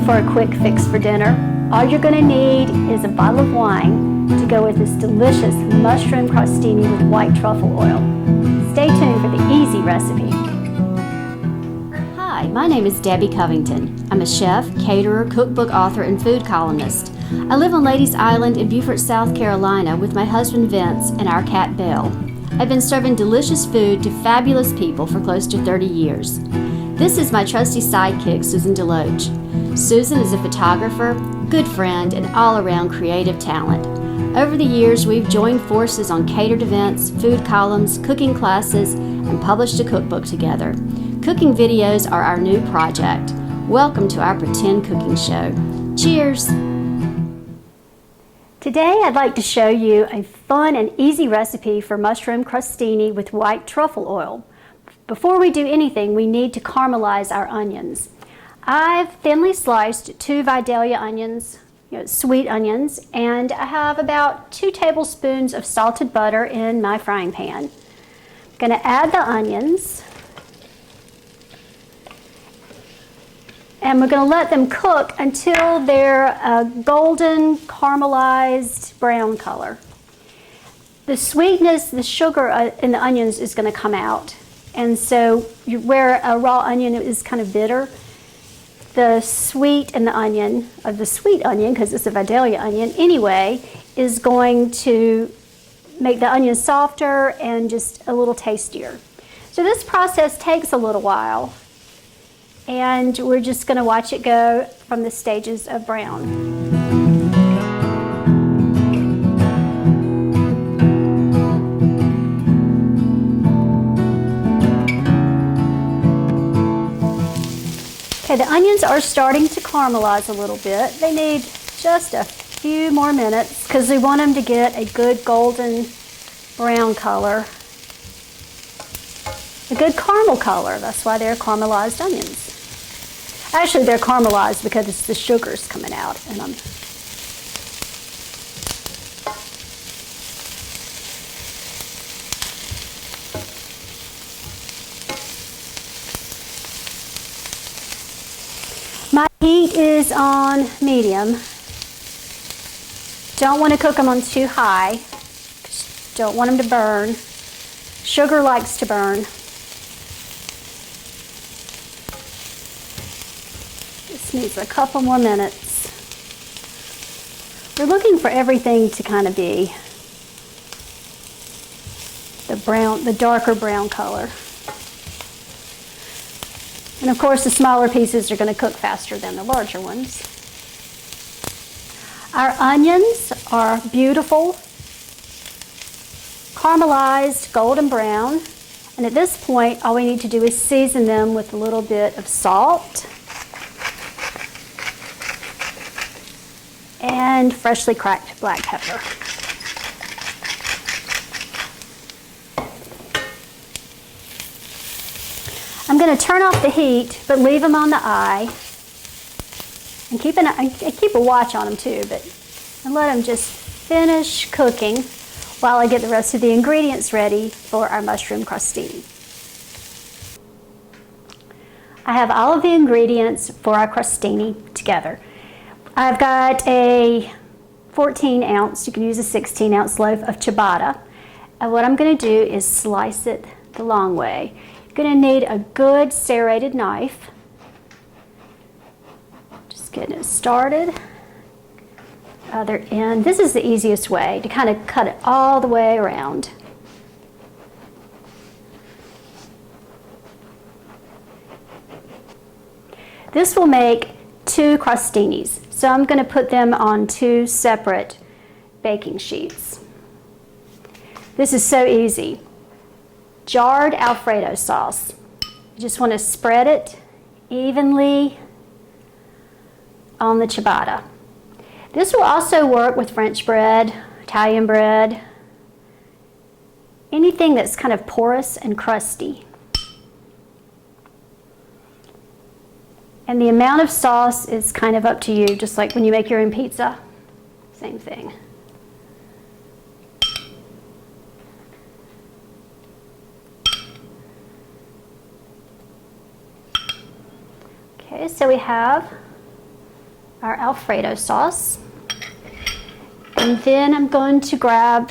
looking for a quick fix for dinner, all you're going to need is a bottle of wine to go with this delicious mushroom crostini with white truffle oil. Stay tuned for the easy recipe. Hi, my name is Debbie Covington. I'm a chef, caterer, cookbook author, and food columnist. I live on Ladies Island in Beaufort, South Carolina with my husband Vince and our cat Belle. I've been serving delicious food to fabulous people for close to 30 years. This is my trusty sidekick, Susan DeLoach. Susan is a photographer, good friend, and all-around creative talent. Over the years, we've joined forces on catered events, food columns, cooking classes, and published a cookbook together. Cooking videos are our new project. Welcome to our pretend cooking show. Cheers! Today I'd like to show you a fun and easy recipe for mushroom crostini with white truffle oil. Before we do anything, we need to caramelize our onions. I've thinly sliced 2 Vidalia onions, sweet onions, and I have about 2 tablespoons of salted butter in my frying pan. I'm going to add the onions, and we're going to let them cook until they're a golden caramelized brown color. The sweetness, the sugar in the onions is going to come out. And so where a raw onion is kind of bitter, the sweet in the onion, the sweet onion, because it's a Vidalia onion anyway, is going to make the onion softer and just a little tastier. So this process takes a little while, and we're just going to watch it go from the stages of brown. Okay, the onions are starting to caramelize a little bit. They need just a few more minutes because we want them to get a good golden brown color, a good caramel color. That's why they're caramelized onions. Actually, they're caramelized because it's the sugars coming out in them. My heat is on medium. Don't want to cook them on too high. Don't want them to burn. Sugar likes to burn. This needs a couple more minutes. We're looking for everything to kind of be the darker brown color. And of course, the smaller pieces are going to cook faster than the larger ones. Our onions are beautiful, caramelized, golden brown. And at this point, all we need to do is season them with a little bit of salt and freshly cracked black pepper. I'm going to turn off the heat, but leave them on the eye, and keep a watch on them too, and let them just finish cooking while I get the rest of the ingredients ready for our mushroom crostini. I have all of the ingredients for our crostini together. I've got a 14-ounce, you can use a 16-ounce loaf of ciabatta, and what I'm going to do is slice it the long way. Going to need a good serrated knife. Just getting it started. Other end. This is the easiest way to kind of cut it all the way around. This will make 2 crostinis, so I'm going to put them on 2 separate baking sheets. This is so easy. Jarred Alfredo sauce. You just want to spread it evenly on the ciabatta. This will also work with French bread, Italian bread, anything that's kind of porous and crusty. And the amount of sauce is kind of up to you, just like when you make your own pizza. Same thing. Okay, so we have our Alfredo sauce. And then I'm going to grab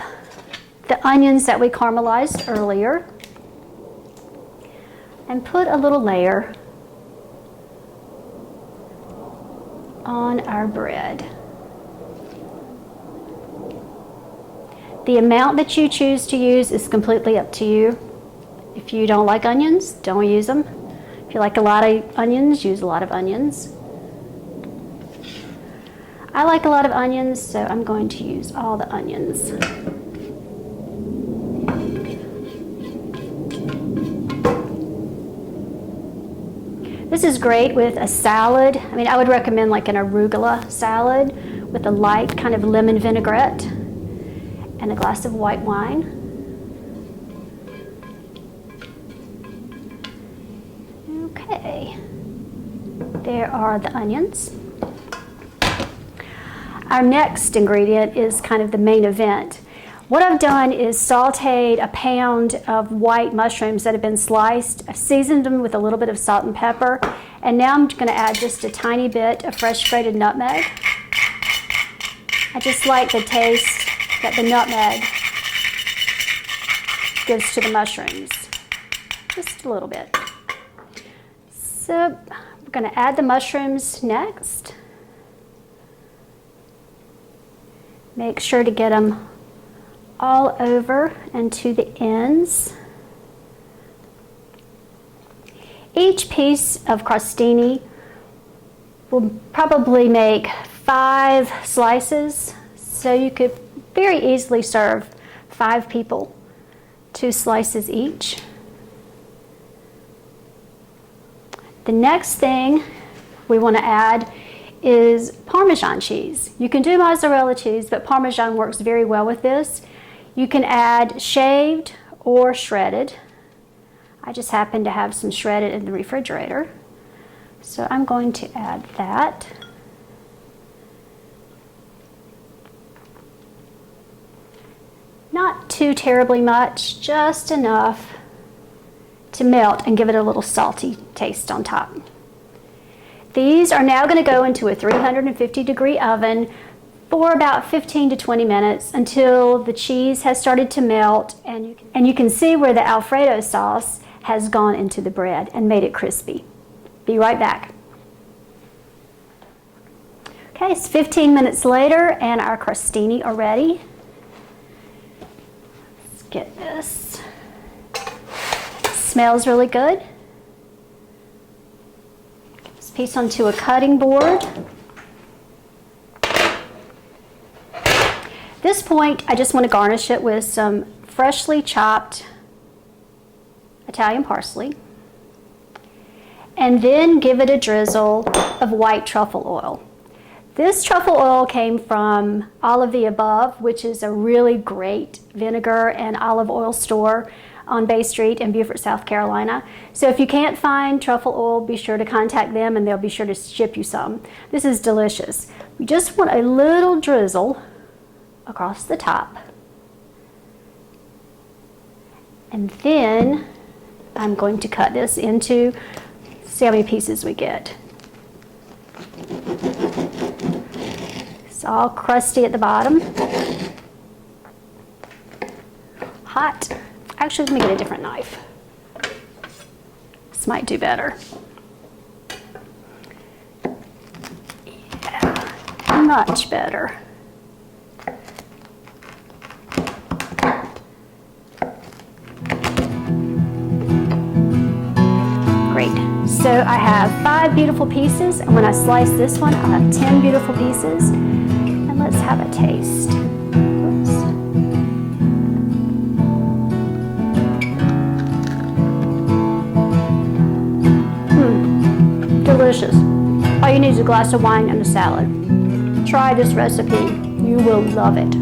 the onions that we caramelized earlier and put a little layer on our bread. The amount that you choose to use is completely up to you. If you don't like onions, don't use them. If you like a lot of onions, use a lot of onions. I like a lot of onions, so I'm going to use all the onions. This is great with a salad. I mean, I would recommend like an arugula salad with a light kind of lemon vinaigrette and a glass of white wine. Okay, there are the onions. Our next ingredient is kind of the main event. What I've done is sauteed a pound of white mushrooms that have been sliced. I've seasoned them with a little bit of salt and pepper, and now I'm going to add just a tiny bit of fresh grated nutmeg. I just like the taste that the nutmeg gives to the mushrooms, just a little bit. So we're going to add the mushrooms next. Make sure to get them all over and to the ends. Each piece of crostini will probably make 5 slices, so you could very easily serve 5 people 2 slices each. The next thing we want to add is Parmesan cheese. You can do mozzarella cheese, but Parmesan works very well with this. You can add shaved or shredded. I just happen to have some shredded in the refrigerator, so I'm going to add that. Not too terribly much, just enough to melt and give it a little salty taste on top. These are now going to go into a 350-degree oven for about 15 to 20 minutes until the cheese has started to melt, and you can see where the Alfredo sauce has gone into the bread and made it crispy. Be right back. Okay, it's 15 minutes later and our crostini are ready. Let's get this. It smells really good. Get this piece onto a cutting board. At this point, I just want to garnish it with some freshly chopped Italian parsley, and then give it a drizzle of white truffle oil. This truffle oil came from All of the Above, which is a really great vinegar and olive oil store on Bay Street in Beaufort, South Carolina. So if you can't find truffle oil, be sure to contact them and they'll be sure to ship you some. This is delicious. We just want a little drizzle across the top. And then I'm going to cut this into, see how many pieces we get. It's all crusty at the bottom. Hot. Actually, let me get a different knife. This might do better. Yeah, much better. So I have 5 beautiful pieces, and when I slice this one, I'll have 10 beautiful pieces. And let's have a taste. Delicious. All you need is a glass of wine and a salad. Try this recipe. You will love it.